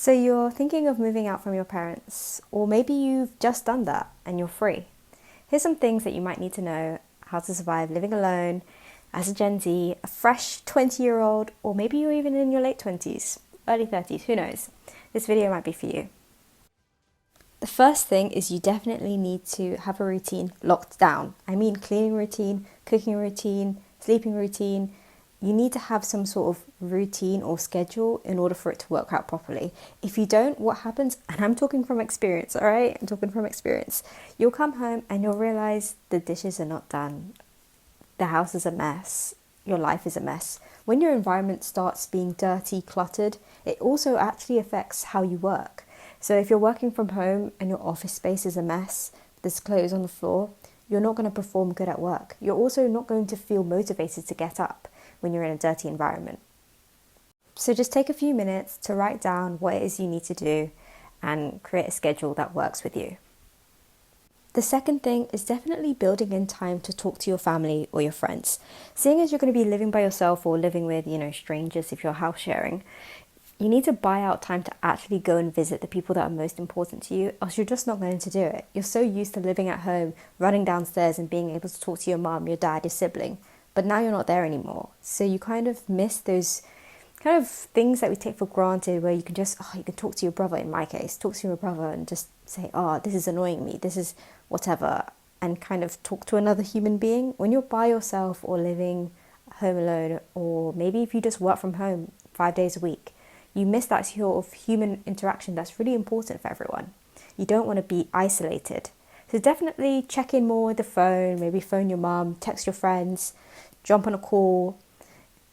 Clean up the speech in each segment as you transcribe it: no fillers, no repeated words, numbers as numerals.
So you're thinking of moving out from your parents, or maybe you've just done that and you're free. Here's some things that you might need to know: how to survive living alone as a Gen Z, a fresh 20-year-old, or maybe you're even in your late 20s, early 30s, who knows. This video might be for you. The first thing is you definitely need to have a routine locked down. I mean cleaning routine, cooking routine, sleeping routine. You need to have some sort of routine or schedule in order for it to work out properly. If you don't, what happens, and I'm talking from experience, all right? I'm talking from experience. You'll come home and you'll realize the dishes are not done. The house is a mess. Your life is a mess. When your environment starts being dirty, cluttered, it also actually affects how you work. So if you're working from home and your office space is a mess, there's clothes on the floor, you're not going to perform good at work. You're also not going to feel motivated to get up when you're in a dirty environment. So just take a few minutes to write down what it is you need to do and create a schedule that works with you. The second thing is definitely building in time to talk to your family or your friends. Seeing as you're going to be living by yourself or living with, strangers if you're house sharing, you need to buy out time to actually go and visit the people that are most important to you, else you're just not going to do it. You're so used to living at home, running downstairs and being able to talk to your mom, your dad, your sibling, but now you're not there anymore. So you kind of miss those kind of things that we take for granted, where you can just, you can talk to your brother, in my case, talk to your brother and just say, this is annoying me, this is whatever, and kind of talk to another human being. When you're by yourself or living home alone, or maybe if you just work from home 5 days a week, you miss that sort of human interaction that's really important for everyone. You don't want to be isolated. So definitely check in more with the phone, maybe phone your mum, text your friends, jump on a call,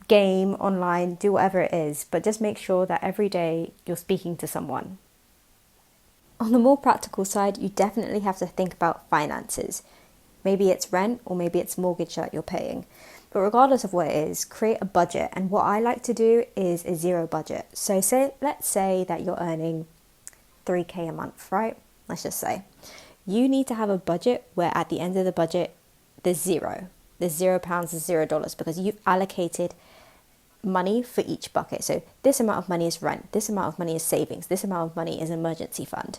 game online, do whatever it is, but just make sure that every day you're speaking to someone. On the more practical side, you definitely have to think about finances. Maybe it's rent or maybe it's mortgage that you're paying. But regardless of what it is, create a budget. And what I like to do is a zero budget. So let's say that you're earning 3K a month, right? Let's just say. You need to have a budget where at the end of the budget, there's zero. There's £0, there's $0, because you've allocated money for each bucket. So this amount of money is rent, this amount of money is savings, this amount of money is emergency fund.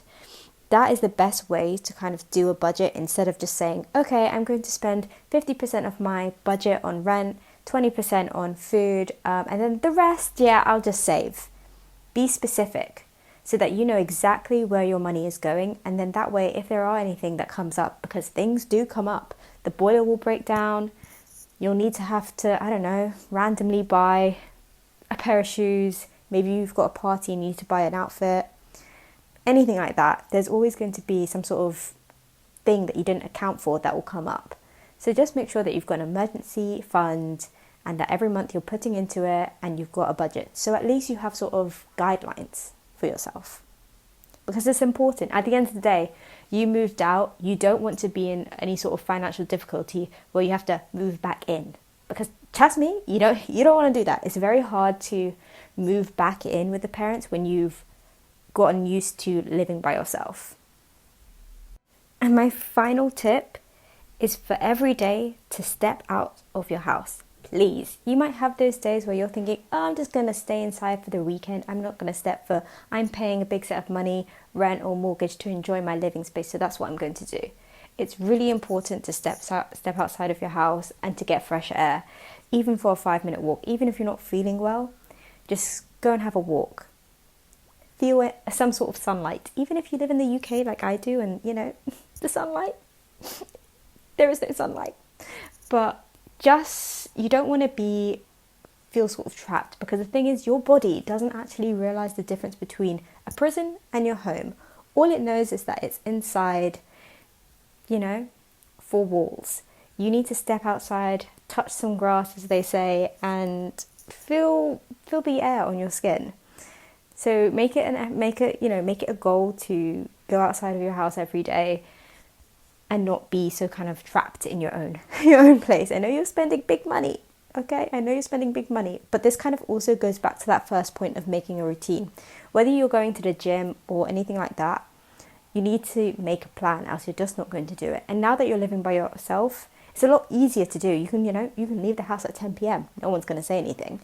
That is the best way to kind of do a budget, instead of just saying, okay, I'm going to spend 50% of my budget on rent, 20% on food, and then the rest, I'll just save. Be specific so that you know exactly where your money is going. And then that way, if there are anything that comes up, because things do come up, the boiler will break down, you'll need to have to, randomly buy a pair of shoes, maybe you've got a party and you need to buy an outfit. Anything like that, there's always going to be some sort of thing that you didn't account for that will come up. So just make sure that you've got an emergency fund and that every month you're putting into it and you've got a budget. So at least you have sort of guidelines for yourself. Because it's important. At the end of the day, you moved out, you don't want to be in any sort of financial difficulty where you have to move back in. Because trust me, you don't want to do that. It's very hard to move back in with the parents when you've gotten used to living by yourself. And my final tip is for every day to step out of your house. Please. You might have those days where you're thinking, I'm just going to stay inside for the weekend. I'm not going to I'm paying a big set of money, rent or mortgage, to enjoy my living space. So that's what I'm going to do. It's really important to step outside of your house and to get fresh air, even for a 5-minute walk. Even if you're not feeling well, just go and have a walk. Feel some sort of sunlight, even if you live in the UK like I do, and the sunlight, there is no sunlight, but you don't want to feel sort of trapped, because the thing is, your body doesn't actually realize the difference between a prison and your home. All it knows is that it's inside, 4 walls. You need to step outside, touch some grass, as they say, and feel the air on your skin. So make it a goal to go outside of your house every day and not be so kind of trapped in your own place. I know you're spending big money, okay? I know you're spending big money, but this kind of also goes back to that first point of making a routine. Whether you're going to the gym or anything like that, you need to make a plan, else you're just not going to do it. And now that you're living by yourself, it's a lot easier to do. You can leave the house at 10 p.m. No one's going to say anything.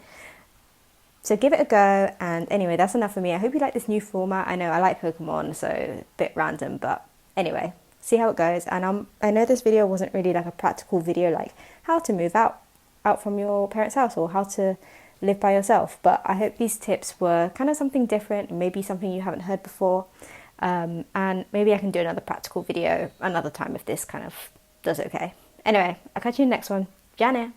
So give it a go. And anyway, that's enough for me. I hope you like this new format. I know I like Pokemon, so a bit random, but anyway, see how it goes. And I know this video wasn't really like a practical video, like how to move out from your parents' house or how to live by yourself. But I hope these tips were kind of something different, maybe something you haven't heard before. And maybe I can do another practical video another time if this kind of does okay. Anyway, I'll catch you in the next one. Jana!